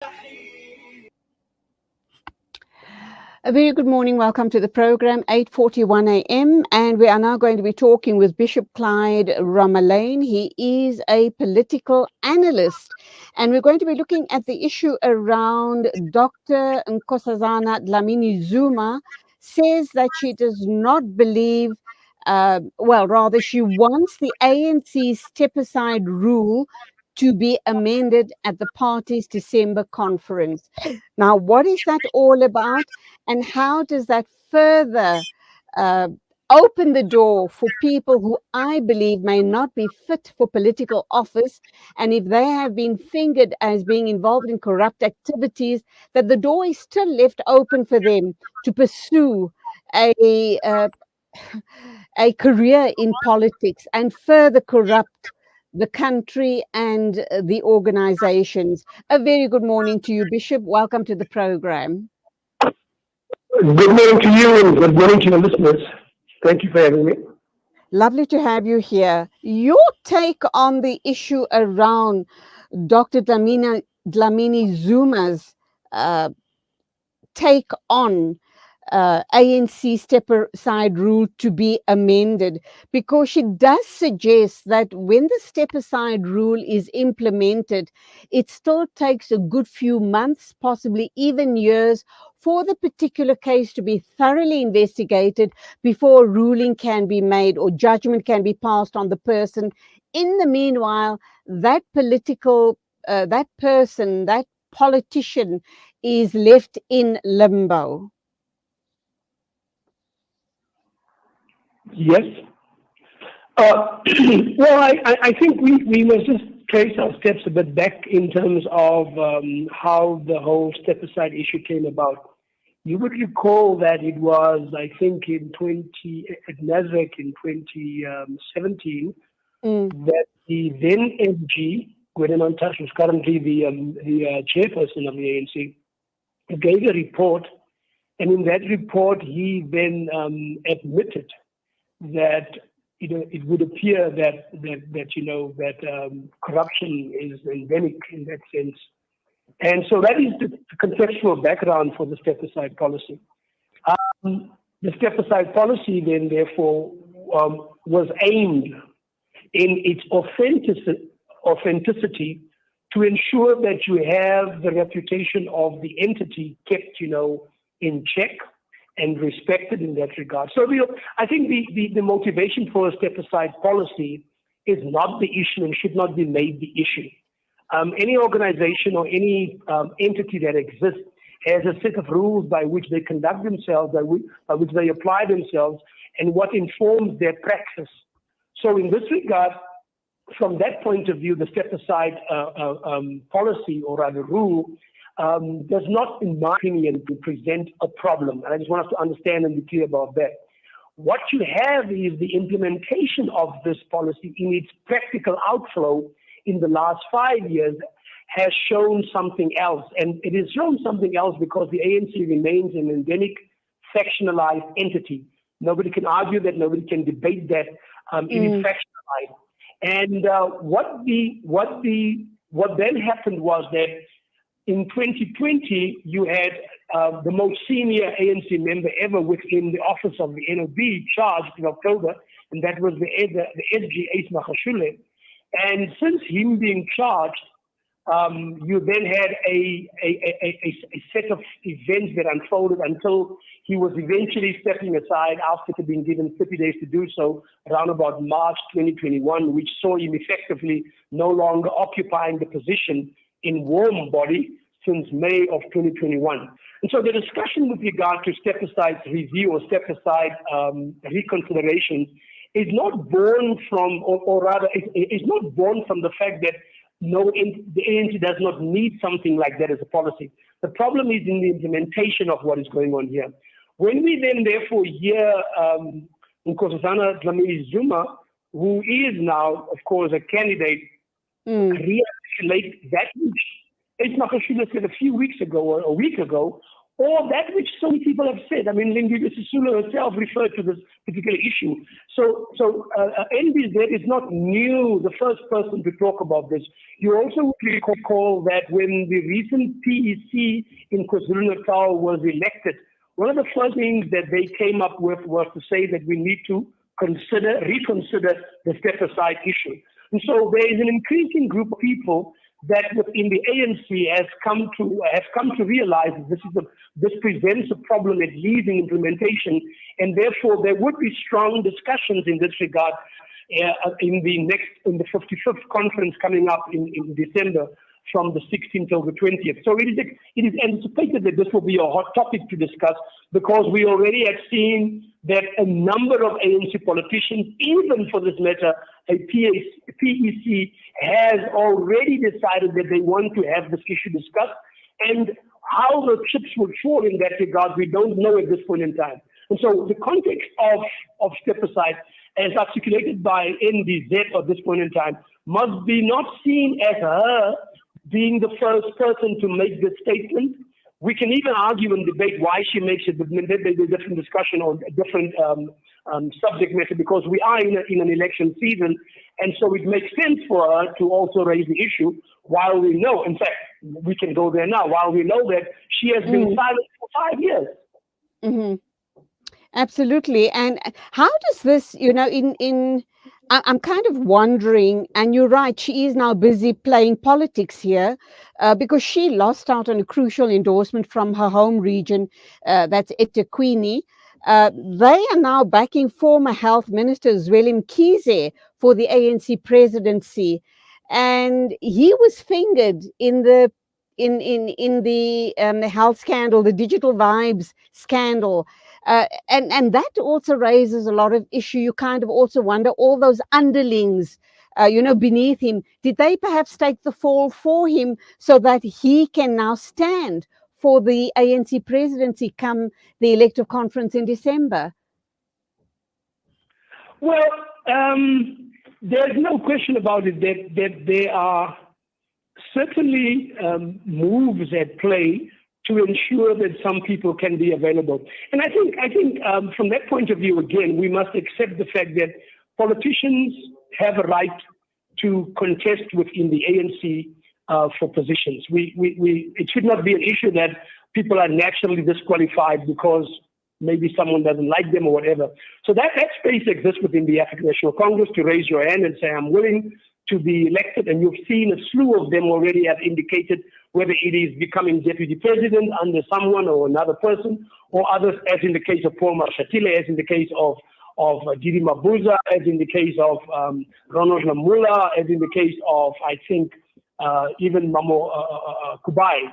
A very good morning. Welcome to the program, 8:41 a.m. And we are now going to be talking with Bishop Clyde Ramalaine. He is a political analyst. And we're going to be looking at the issue around Dr Dlamini Zuma says that she does not believe, rather, she wants the ANC step-aside rule to be amended at the party's December conference. Now, what is that all about? And how does that further uh, open the door for people who I believe may not be fit for political office? And if they have been fingered as being involved in corrupt activities, that the door is still left open for them to pursue a career in politics and further corrupt the country and the organizations. A very good morning to you, Bishop. Welcome to the program. Good morning to you and good morning to your listeners. Thank you for having me. Lovely to have you here. Your take on the issue around Dr. Dlamini Zuma's take on ANC step-aside rule to be amended, because she does suggest that when the step-aside rule is implemented, it still takes a good few months, possibly even years, for the particular case to be thoroughly investigated before a ruling can be made or judgment can be passed on the person. In the meanwhile, that politician is left in limbo. Yes. I think we must just trace our steps a bit back in terms of how the whole step-aside issue came about. You would recall that it was, I think, at NASDAQ in 2017, that the then MG, Gweden Montash, who's currently the chairperson of the ANC, gave a report, and in that report he then admitted that it would appear that corruption is endemic in that sense, and so that is the contextual background for the step-aside policy. The step-aside policy then, therefore, was aimed in its authenticity to ensure that you have the reputation of the entity kept, in check and respected in that regard. So I think the motivation for a step-aside policy is not the issue and should not be made the issue. Any organization or any entity that exists has a set of rules by which they conduct themselves, by which they apply themselves, and what informs their praxis. So in this regard, from that point of view, the step-aside policy, or rather rule, does not, in my opinion, present a problem. And I just want us to understand and be clear about that. What you have is the implementation of this policy in its practical outflow in the last 5 years has shown something else. And it has shown something else because the ANC remains an endemic, factionalized entity. Nobody can argue that, nobody can debate that. It is factionalized. And what then happened was that in 2020, you had the most senior ANC member ever within the office of the NOB charged in October, and that was the SG Ace Magashule. And since him being charged, you then had a set of events that unfolded until he was eventually stepping aside after being given 30 days to do so around about March 2021, which saw him effectively no longer occupying the position in warm body since May of 2021. And so the discussion with regard to step-aside review or step-aside reconsideration is not born from, or rather, it's not born from the fact that the ANC does not need something like that as a policy. The problem is in the implementation of what is going on here. When we then therefore hear Nkosazana Dlamini Zuma, who is now, of course, a candidate, rearticulate that which Ismakashula said a few weeks ago or a week ago, or that which so many people have said. I mean, Lindiwe Sisulu herself referred to this particular issue. So NBZ is not new, the first person to talk about this. You also recall that when the recent PEC in KwaZulu-Natal was elected, one of the first things that they came up with was to say that we need to reconsider the Stepaside issue. And so there is an increasing group of people that within the ANC have come to realize that this presents a problem at least in implementation, and therefore there would be strong discussions in this regard in the 55th conference coming up in December from the 16th till the 20th. So it is anticipated that this will be a hot topic to discuss, because we already have seen that a number of ANC politicians, even for this matter, a PEC, has already decided that they want to have this issue discussed. And how the chips would fall in that regard, we don't know at this point in time. And so the context of Stepaside, as articulated by NDZ at this point in time, must be not seen as her being the first person to make this statement. We can even argue and debate why she makes it, but maybe a different discussion or a different subject matter, because we are in an election season, and so it makes sense for her to also raise the issue while we know, in fact, we can go there now, while we know that she has been silent for 5 years. Mm-hmm. Absolutely. And how does this, I'm kind of wondering, and you're right, she is now busy playing politics here because she lost out on a crucial endorsement from her home region, that's eThekwini. They are now backing former health minister Zweli Mkhize for the ANC presidency, and he was fingered in the health scandal, the Digital Vibes scandal. And that also raises a lot of issue. You kind of also wonder, all those underlings, beneath him, did they perhaps take the fall for him so that he can now stand for the ANC presidency come the elective conference in December? Well, there's no question about it that there are certainly moves at play to ensure that some people can be available. And I think from that point of view, again, we must accept the fact that politicians have a right to contest within the ANC for positions. It should not be an issue that people are naturally disqualified because maybe someone doesn't like them or whatever. So that space exists within the African National Congress to raise your hand and say, I'm willing to be elected. And you've seen a slew of them already have indicated whether it is becoming deputy president under someone or another person, or others, as in the case of Paul Mashatile, as in the case of Didi Mabuza, as in the case of Ronald Lamula, as in the case of, I think, even Mamo Kubai,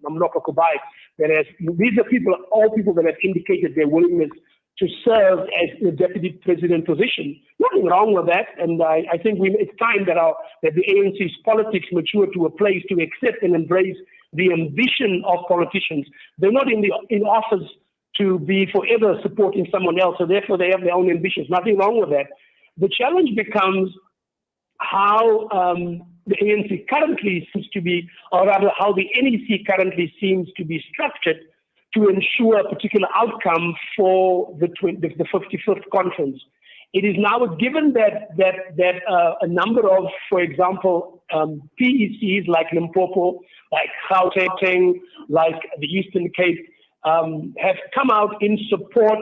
Mamloko Kubai. Whereas these are all people that have indicated their willingness to serve as the deputy president position. Nothing wrong with that, and I think it's time that the ANC's politics mature to a place to accept and embrace the ambition of politicians. They're not in office to be forever supporting someone else, so therefore they have their own ambitions. Nothing wrong with that. The challenge becomes how the ANC currently seems to be, or rather how the NEC currently seems to be structured to ensure a particular outcome for the 55th conference. It is now given that a number of, for example, PECs like Limpopo, like Gauteng, like the Eastern Cape, have come out in support,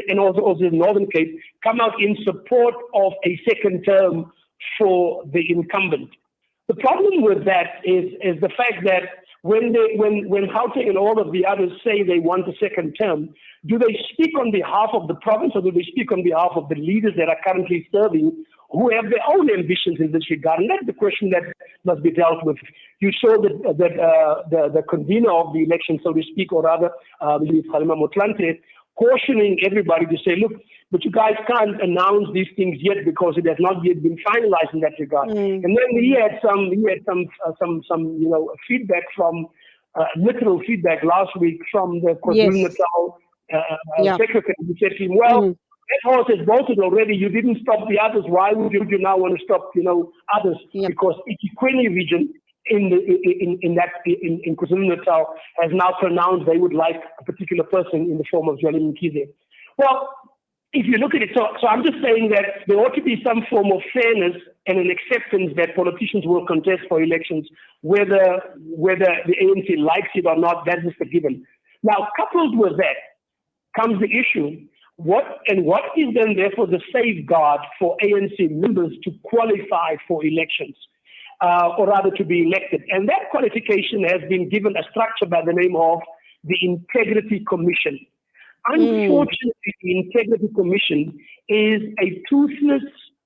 and also the Northern Cape, come out in support of a second term for the incumbent. The problem with that is the fact that when Gauteng and all of the others say they want a second term, do they speak on behalf of the province, or do they speak on behalf of the leaders that are currently serving, who have their own ambitions in this regard? And that's the question that must be dealt with. You saw that the convener of the election, so to speak, or rather, Kgalema Motlanthe, cautioning everybody to say, look, but you guys can't announce these things yet because it has not yet been finalized in that regard. And then he had some feedback from literal feedback last week from the KwaZulu-Natal secretary. He said to him, well, that horse has bolted already. You didn't stop the others. Why would you now want to stop, others? Because eThekwini region in KwaZulu-Natal has now pronounced they would like a particular person in the form of Dlamini Zuma. Well, if you look at it, so I'm just saying that there ought to be some form of fairness and an acceptance that politicians will contest for elections, whether the ANC likes it or not. That is a given. Now, coupled with that comes the issue: what is then therefore the safeguard for ANC members to qualify for elections, or rather to be elected? And that qualification has been given a structure by the name of the Integrity Commission. Unfortunately, the Integrity Commission is a toothless,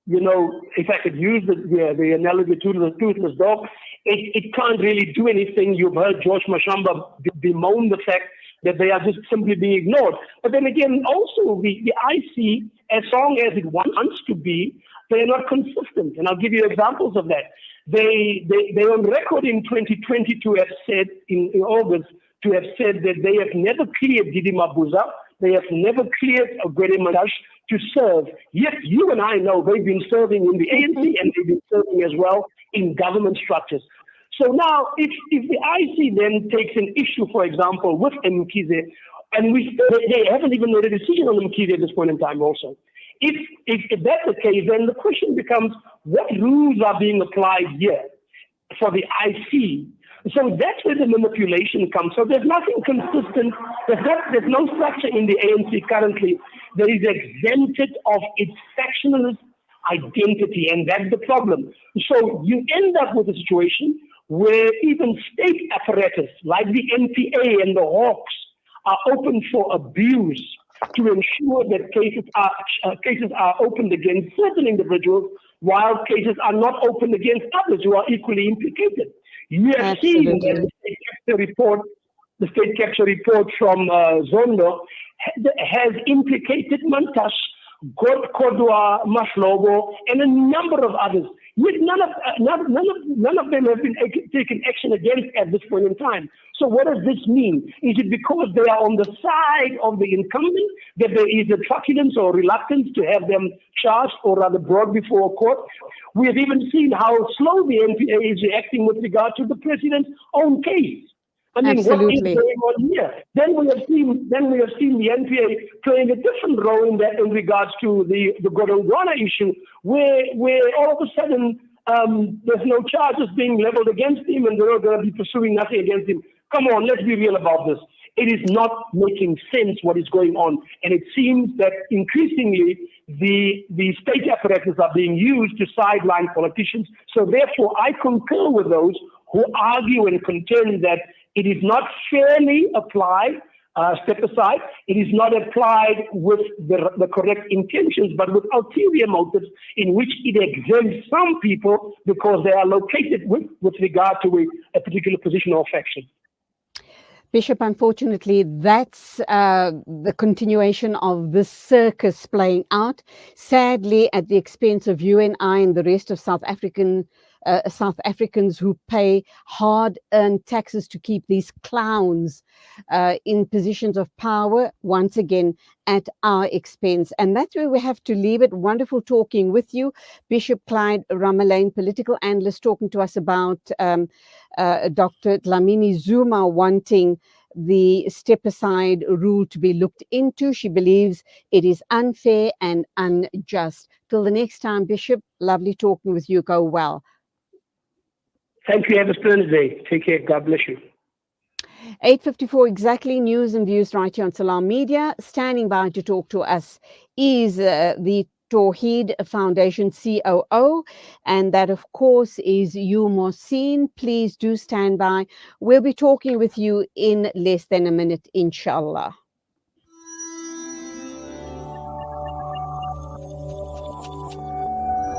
if I could use the analogy, toothless dog. It can't really do anything. You've heard George Mashamba bemoan the fact that they are just simply being ignored. But then again, also the IC, as long as it wants to be, they are not consistent. And I'll give you examples of that. They're on record in 2020 to have said, in August, to have said that they have never cleared Didi Mabuza, they have never cleared Gwede Mantashe to serve. Yet you and I know they've been serving in the ANC and they've been serving as well in government structures. So now, if the IC then takes an issue, for example, with Mkhize, and they haven't even made a decision on Mkhize at this point in time also. If that's the case, then the question becomes, what rules are being applied here for the IC? So that's where the manipulation comes. So there's nothing consistent. There's no structure in the ANC currently that is exempted of its factionalist identity, and that's the problem. So you end up with a situation where even state apparatus like the NPA and the Hawks are open for abuse to ensure that cases are opened against certain individuals, while cases are not opened against others who are equally implicated. You have seen that the state capture report from Zondo has implicated Mantashe, Kodwa, Mashlobo, and a number of others. Yet none of them have been taken action against at this point in time. So what does this mean? Is it because they are on the side of the incumbent that there is a truculence or reluctance to have them charged or rather brought before a court? We have even seen how slow the NPA is reacting with regard to the president's own case. I mean, Absolutely. what is going on here? Then we have seen the NPA playing a different role in regards to the Godongwana issue, where all of a sudden there's no charges being leveled against him, and they're not going to be pursuing nothing against him. Come on, let's be real about this. It is not making sense what is going on, and it seems that increasingly the state apparatus are being used to sideline politicians. So therefore, I concur with those who argue and contend that it is not fairly applied, Stepaside. It is not applied with the correct intentions, but with ulterior motives in which it exempts some people because they are located with regard to a particular position or faction. Bishop, unfortunately, that's the continuation of this circus playing out, sadly, at the expense of you and I and the rest of South Africans who pay hard-earned taxes to keep these clowns in positions of power, once again, at our expense. And that's where we have to leave it. Wonderful talking with you. Bishop Clyde Ramalaine, political analyst, talking to us about Dr. Dlamini Zuma wanting the Stepaside rule to be looked into. She believes it is unfair and unjust. Till the next time, Bishop, lovely talking with you. Go well. Thank you. Have a splendid day. Take care. God bless you. 8:54 exactly. News and views right here on Salam Media. Standing by to talk to us is the Tawheed Foundation COO, and that of course is you, Mohsin. Please do stand by. We'll be talking with you in less than a minute, inshallah.